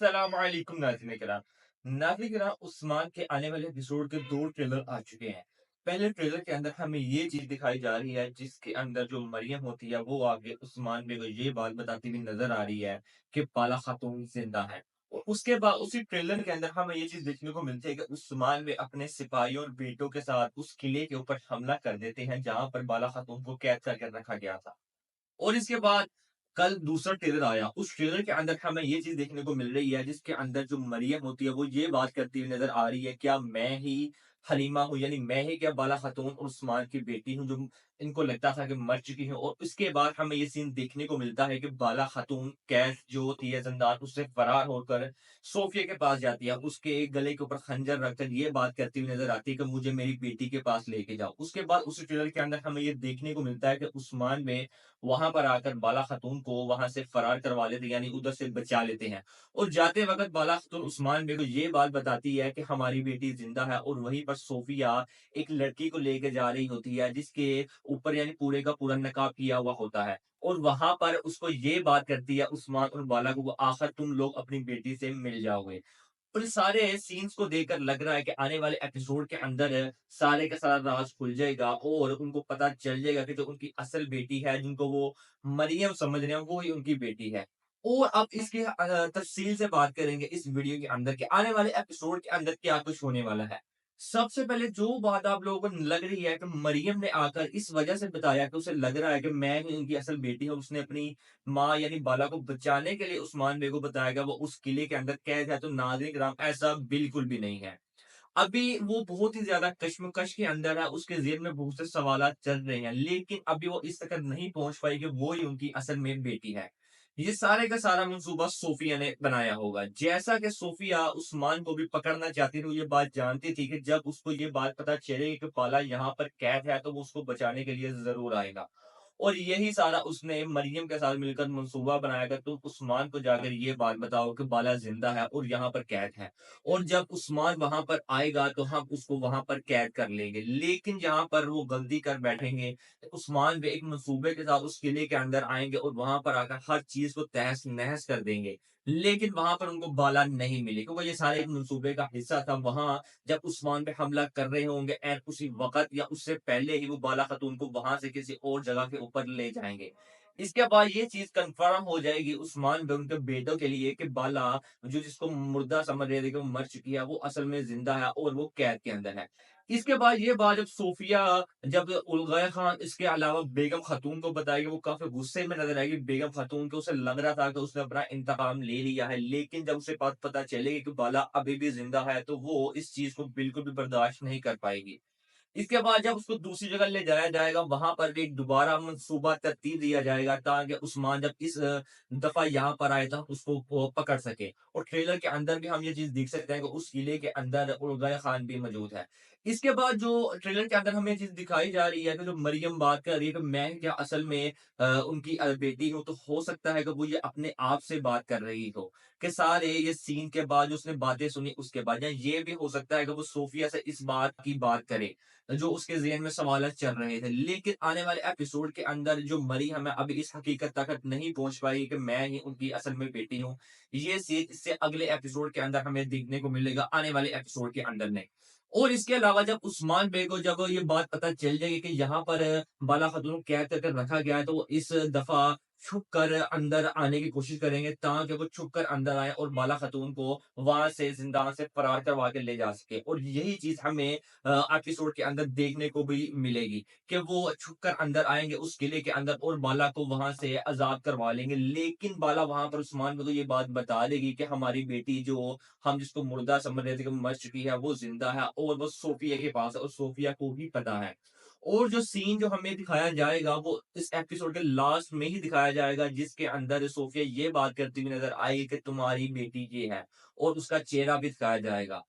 अस्सलामुअलैकुम नाज़रीन किराम। उस्मान के आने वाले एपिसोड के 2 ट्रेलर आ चुके हैं। पहले ट्रेलर के अंदर हमें ये चीज़ दिखाई जा रही है जिसके अंदर जो मरियम होती है वो आके उस्मान बेग को ये बात बताती हुई नज़र आ रही है कि बाला खातून ज़िंदा है। और उसके बाद उसी ट्रेलर के अंदर हमें ये चीज़ देखने को मिलती है कि उस्मान बेग अपने सिपाहियों और बेटों के साथ उस किले के ऊपर हमला कर देते हैं जहाँ पर बाला खातून को कैद करके रखा गया था। और इसके बाद कल दूसरा ट्रेलर आया। उस ट्रेलर के अंदर हमें ये चीज़ देखने को मिल रही है जिसके अंदर जो मरियम होती है वो ये बात करती हुई नज़र आ रही है, क्या मैं ही हलीमा हूँ? यानी मैं ही क्या बाला खातून और उस्मान की बेटी हूँ जो इनको लगता था कि मर चुकी हैं। और उसके बाद हमें ये सीन देखने को मिलता है कि बाला खातून कैद जो होती है ज़िंदान उससे फरार होकर सोफिया के पास जाती है। उसके गले के ऊपर खंजर रखकर ये बात करती हुई नज़र आती है कि मुझे मेरी बेटी के पास लेके जाओ। उसके बाद उसी ट्रेलर के अंदर हमें ये देखने को मिलता है कि उस्मान में वहाँ पर आकर बाला खातून को वहाँ से फरार करवा लेते हैं, यानी उधर से बचा लेते हैं। और जाते वक़्त बाला खातून उस्मान बेग को ये बात बताती है कि हमारी बेटी ज़िंदा है। और वहीं पर सोफिया एक लड़की को लेके जा रही होती है जिसके ऊपर यानी पूरे का पूरा नकाब किया हुआ होता है। और वहाँ पर उसको ये बात करती है उस्मान और बाला को, आखिर तुम लोग अपनी बेटी से मिल जाओगे। उन सारे सीन्स को देखकर लग रहा है कि आने वाले एपिसोड के अंदर सारे का सारा राज खुल जाएगा और उनको पता चल जाएगा कि जो उनकी असल बेटी है, जिनको वो मरियम समझ रहे हैं, वो ही उनकी बेटी है। और अब इसकी तफ़सील से बात करेंगे इस वीडियो के अंदर कि आने वाले एपिसोड के अंदर क्या कुछ होने वाला है। सबसे पहले जो बात आप लोगों को लग रही है कि मरियम ने आकर इस वजह से बताया कि उसे लग रहा है कि मैं ही उनकी असल बेटी हूँ, उसने अपनी माँ यानी बाला को बचाने के लिए उस्मान बेग को बताया गया वो उस किले के अंदर कैद है, तो नाज़रीन किराम ऐसा बिल्कुल भी नहीं है। अभी वो बहुत ही ज़्यादा कश्मकश के अंदर है, उसके ज़हन में बहुत से सवालात चल रहे हैं, लेकिन अभी वो इस तक नहीं पहुँच पाई कि वो ही उनकी असल में बेटी है। ये सारे का सारा मंसूबा सोफिया ने बनाया होगा। जैसा कि सोफिया उस्मान को भी पकड़ना चाहती थी, वो ये बात जानती थी कि जब उसको ये बात पता चलेगी कि बाला यहाँ पर कैद है, तो वो उसको बचाने के लिए ज़रूर आएगा। और यही सारा उसने मरियम के साथ मिलकर मंसूबा बनाया कि तुम उस्मान को जाकर ये बात बताओ कि बाला ज़िंदा है और यहाँ पर कैद है। और जब उस्मान वहाँ पर आएगा तो हम उसको वहाँ पर कैद कर लेंगे। लेकिन जहाँ पर वो गलती कर बैठेंगे, उस्मान भी एक मंसूबे के साथ उस किले के अंदर आएँगे और वहाँ पर आकर हर चीज़ को तहस-नहस कर देंगे। लेकिन वहाँ पर उनको बाला नहीं मिली क्योंकि ये सारे एक मंसूबे का हिस्सा था। वहाँ जब उस्मान पे हमला कर रहे होंगे एंड उसी वक़्त या उससे पहले ही वो बाला खातून को वहाँ से किसी और जगह के ऊपर ले जाएँगे। इसके बाद ये चीज़ कन्फर्म हो जाएगी उस्मान बेग उनके बेटों के लिए कि बाला जो जिसको मुर्दा समझ रहे थे कि वो मर चुकी है, वो असल में ज़िंदा है और वो कैद के अंदर है। इसके बाद ये बात जब सोफिया जब उलग़ाय ख़ान इसके अलावा बेगम खातून को बताएगी, वो काफ़ी गुस्से में नज़र आएगी बेगम खातून को, उसे लग रहा था कि उसने अपना इंतकाम ले लिया है, लेकिन जब उसे बात पता चलेगी कि बाला अभी भी ज़िंदा है, तो वो इस चीज़ को बिल्कुल भी बर्दाश्त नहीं कर पाएगी। इसके बाद जब उसको दूसरी जगह ले जाया जाएगा, वहाँ पर भी एक दोबारा मंसूबा तरतीब दिया जाएगा ताकि उस्मान जब इस दफ़ा यहाँ पर आए तो हम उसको पकड़ सकें। और ट्रेलर के अंदर भी हम ये चीज़ देख सकते हैं कि उस किले के अंदर उलग़ाय ख़ान भी मौजूद है। इसके बाद जो ट्रेलर के अंदर हमें ये चीज़ दिखाई जा रही है कि जो मरियम बात कर रही है कि मैं क्या असल में उनकी बेटी हूँ, तो हो सकता है कि वो ये अपने आप से बात कर रही हो। कि सारे ये सीन के बाद जो उसने बातें सुनी उसके बाद, या ये भी हो सकता है कि वो सोफिया से इस बात की बात करे जो उसके ज़हन में सवालात चल रहे थे। लेकिन आने वाले एपिसोड के अंदर जो मरियम है अभी इस हकीकत तक नहीं पहुँच पाई कि मैं ही उनकी असल में बेटी हूँ। ये सीन इससे अगले एपिसोड के अंदर हमें देखने को मिलेगा आने वाले एपिसोड के अंदर नहीं। और इसके अलावा जब उस्मान बेग को जब ये बात पता चल जाएगी कि यहाँ पर बाला खातून को कैद करके रखा गया है, तो वो इस दफ़ा छुप कर अंदर आने की कोशिश करेंगे ताकि वो छुप कर अंदर आएँ और बाला खातून को वहाँ से ज़िंदा से फरार करवा के ले जा सकें। और यही चीज़ हमें एपिसोड के अंदर देखने को भी मिलेगी कि वो छुपकर अंदर आएँगे उस किले के अंदर और बाला को वहाँ से आज़ाद करवा लेंगे। लेकिन बाला वहाँ पर उस्मान को तो ये बात बता देगी कि हमारी बेटी जो हम जिसको मुर्दा समझ रहे थे कि वो मर चुकी है, वो ज़िंदा है और वो सोफिया के पास है और सोफिया को ही पता है। और जो सीन जो हमें दिखाया जाएगा वो इस एपिसोड के लास्ट में ही दिखाया जाएगा जिसके अंदर सोफिया ये बात करती हुई नज़र आएगी कि तुम्हारी बेटी ये है और उसका चेहरा भी दिखाया जाएगा।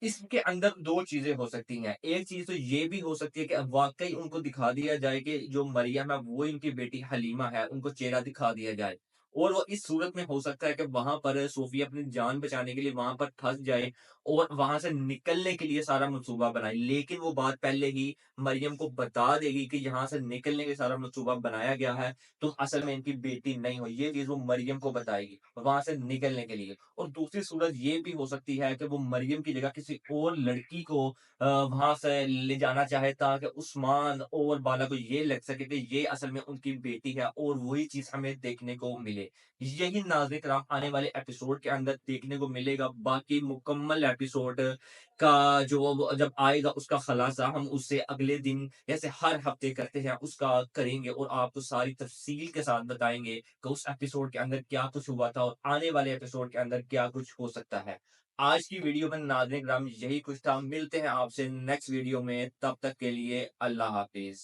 इसके अंदर 2 चीज़ें हो सकती हैं। एक चीज़ तो ये भी हो सकती है कि वाक़ई उनको दिखा दिया जाए कि जो मरियम है वो ही उनकी बेटी हलीमा है, उनको चेहरा दिखा दिया जाए। और वो इस सूरत में हो सकता है कि वहाँ पर सोफ़िया अपनी जान बचाने के लिए वहाँ पर फँस जाए और वहाँ से निकलने के लिए सारा मंसूबा बनाए। लेकिन वो बात पहले ही मरियम को बता देगी कि यहाँ से निकलने का सारा मंसूबा बनाया गया है, तुम असल में इनकी बेटी नहीं हो। ये चीज़ वो मरियम को बताएगी, वहाँ से निकलने के लिए। और दूसरी सूरत ये भी हो सकती है कि वो मरियम की जगह किसी और लड़की को वहाँ से ले जाना चाहे ताकि उस्मान और बाला को ये लग सके कि ये असल में उनकी बेटी है और वही चीज़ हमें देखने को मिले। यही नाज़रीन किराम आने वाले एपिसोड के अंदर देखने को मिलेगा। बाकी मुकम्मल एपिसोड का जो वो जब आएगा उसका खुलासा हम उससे अगले दिन जैसे हर हफ्ते करते हैं उसका करेंगे और आपको सारी तफ़सील के साथ बताएँगे कि उस एपिसोड के अंदर क्या कुछ हुआ था और आने वाले एपिसोड के अंदर क्या कुछ हो सकता है। आज की वीडियो में नाज़रीन किराम यही कुछ था। मिलते हैं आपसे नेक्स्ट वीडियो में, तब तक के लिए अल्लाह हाफ़िज़।